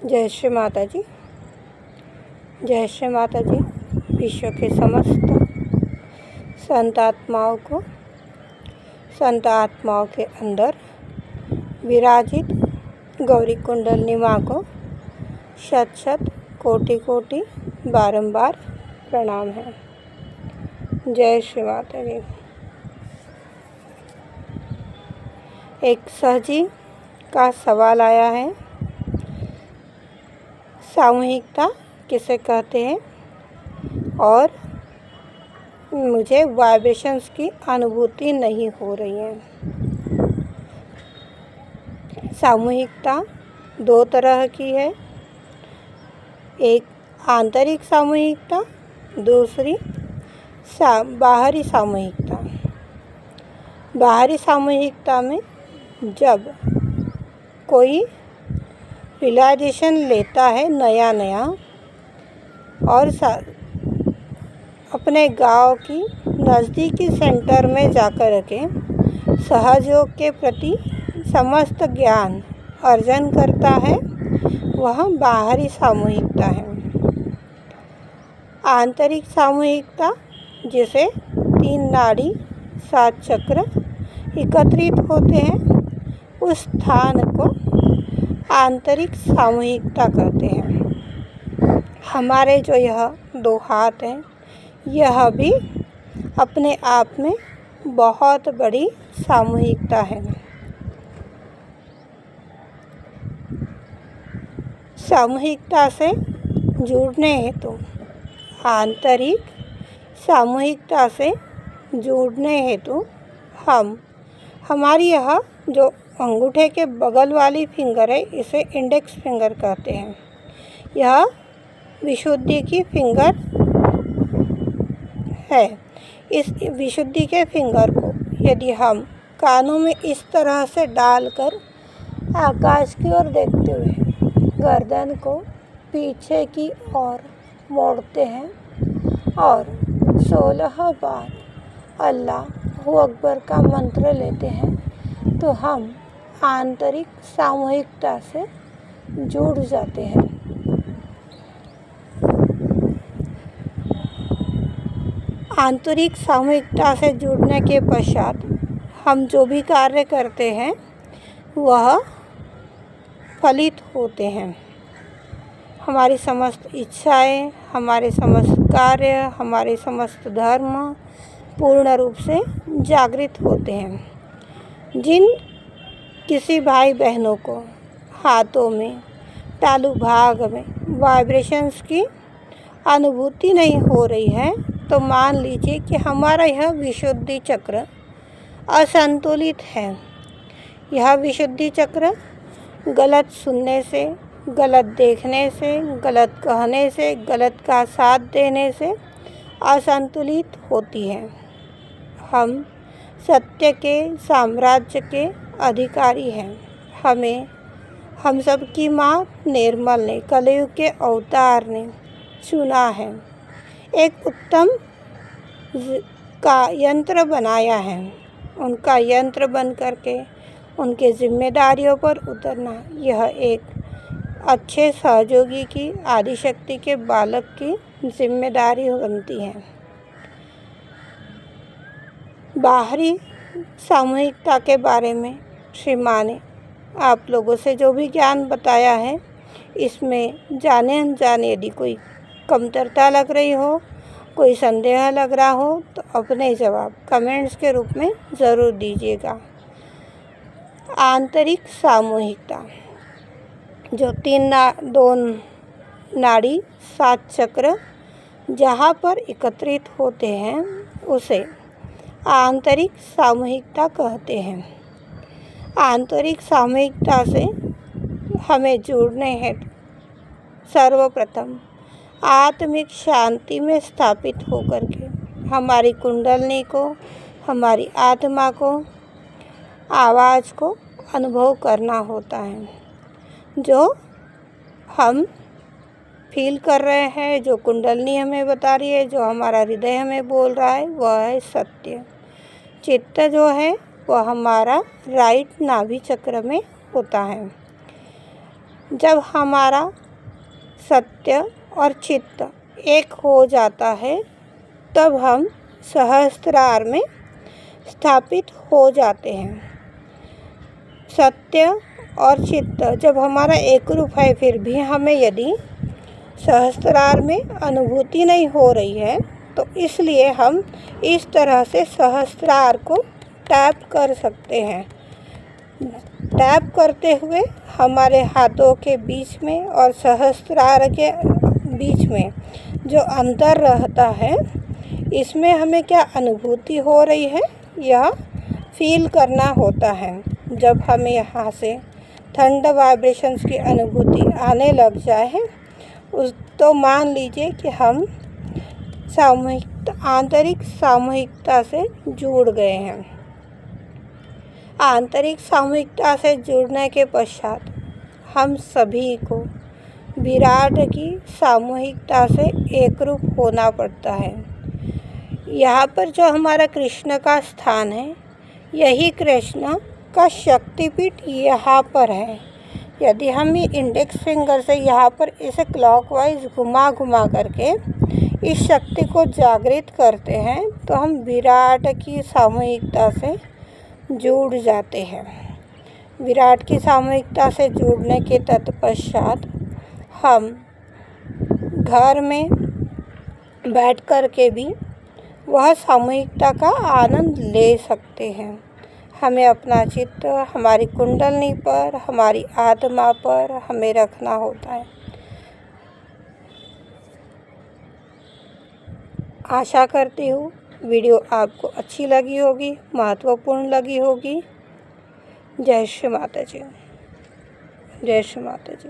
जय श्री माता जी। जय श्री माता जी। विश्व के समस्त संत आत्माओं के अंदर विराजित गौरी कुंडलिनी माँ को शत शत कोटि कोटि बारंबार प्रणाम है। जय श्री माता जी। एक सहजी का सवाल आया है, सामूहिकता किसे कहते हैं और मुझे वाइब्रेशंस की अनुभूति नहीं हो रही है। सामूहिकता दो तरह की है, एक आंतरिक सामूहिकता, दूसरी बाहरी सामूहिकता। बाहरी सामूहिकता में जब कोई रियलाइजेशन लेता है नया और अपने गांव की नज़दीकी सेंटर में जाकर के सहयोग के प्रति समस्त ज्ञान अर्जन करता है, वह बाहरी सामूहिकता है। आंतरिक सामूहिकता जिसे 3 नाड़ी 7 चक्र एकत्रित होते हैं, उस स्थान को आंतरिक सामूहिकता कहते हैं। हमारे जो यह 2 हाथ हैं, यह भी अपने आप में बहुत बड़ी सामूहिकता है। सामूहिकता से जुड़ने हेतु आंतरिक सामूहिकता से जुड़ने हेतु हमारी यह जो अंगूठे के बगल वाली फिंगर है, इसे इंडेक्स फिंगर कहते हैं। यह विशुद्धि की फिंगर है। इस विशुद्धि के फिंगर को यदि हम कानों में इस तरह से डालकर आकाश की ओर देखते हुए गर्दन को पीछे की ओर मोड़ते हैं और 16 बार अल्लाहू अकबर का मंत्र लेते हैं, तो हम आंतरिक सामूहिकता से जुड़ जाते हैं। आंतरिक सामूहिकता से जुड़ने के पश्चात हम जो भी कार्य करते हैं वह फलित होते हैं। हमारी समस्त इच्छाएं, हमारे समस्त कार्य, हमारे समस्त धर्म पूर्ण रूप से जागृत होते हैं। जिन किसी भाई बहनों को हाथों में, तालू भाग में वाइब्रेशंस की अनुभूति नहीं हो रही है, तो मान लीजिए कि हमारा यह विशुद्धि चक्र असंतुलित है। यह विशुद्धि चक्र गलत सुनने से, गलत देखने से, गलत कहने से, गलत का साथ देने से असंतुलित होती है। हम सत्य के साम्राज्य के अधिकारी हैं। हम सब की माँ निर्मल ने, कलयुग के अवतार ने चुना है, एक उत्तम का यंत्र बनाया है। उनका यंत्र बन करके उनके जिम्मेदारियों पर उतरना, यह एक अच्छे सहयोगी की, आदिशक्ति के बालक की जिम्मेदारी बनती है। बाहरी सामूहिकता के बारे में श्री माँ ने आप लोगों से जो भी ज्ञान बताया है, इसमें जाने अनजाने यदि कोई कमतरता लग रही हो, कोई संदेह लग रहा हो, तो अपने जवाब कमेंट्स के रूप में ज़रूर दीजिएगा। आंतरिक सामूहिकता जो 2 नाड़ी 7 चक्र जहाँ पर एकत्रित होते हैं, उसे आंतरिक सामूहिकता कहते हैं। आंतरिक सामूहिकता से हमें जुड़ने हेतु सर्वप्रथम आत्मिक शांति में स्थापित होकर के हमारी कुंडलिनी को, हमारी आत्मा को, आवाज़ को अनुभव करना होता है। जो हम फील कर रहे हैं, जो कुंडलिनी हमें बता रही है, जो हमारा हृदय हमें बोल रहा है, वह है सत्य। चित्त जो है वह हमारा राइट नाभि चक्र में होता है। जब हमारा सत्य और चित्त एक हो जाता है तब हम सहस्त्रार में स्थापित हो जाते हैं। सत्य और चित्त जब हमारा एक रूप है फिर भी हमें यदि सहस्त्रार में अनुभूति नहीं हो रही है तो इसलिए हम इस तरह से सहस्त्रार को टैप कर सकते हैं। टैप करते हुए हमारे हाथों के बीच में और सहस्त्रार के बीच में जो अंतर रहता है इसमें हमें क्या अनुभूति हो रही है यह फील करना होता है। जब हमें यहाँ से ठंड वाइब्रेशंस की अनुभूति आने लग जाए तो मान लीजिए कि हम आंतरिक सामूहिकता से जुड़ गए हैं। आंतरिक सामूहिकता से जुड़ने के पश्चात हम सभी को विराट की सामूहिकता से एकरूप होना पड़ता है। यहाँ पर जो हमारा कृष्ण का स्थान है यही कृष्ण का शक्तिपीठ यहाँ पर है। यदि हम ये इंडेक्स फिंगर से यहाँ पर इसे क्लॉकवाइज घुमा घुमा करके इस शक्ति को जागृत करते हैं तो हम विराट की सामूहिकता से जुड़ जाते हैं। विराट की सामूहिकता से जुड़ने के तत्पश्चात हम घर में बैठ कर के भी वह सामूहिकता का आनंद ले सकते हैं। हमें अपना चित्त हमारी कुंडलनी पर, हमारी आत्मा पर हमें रखना होता है। आशा करती हूँ वीडियो आपको अच्छी लगी होगी, महत्वपूर्ण लगी होगी। जय श्री माता जी। जय श्री माता जी।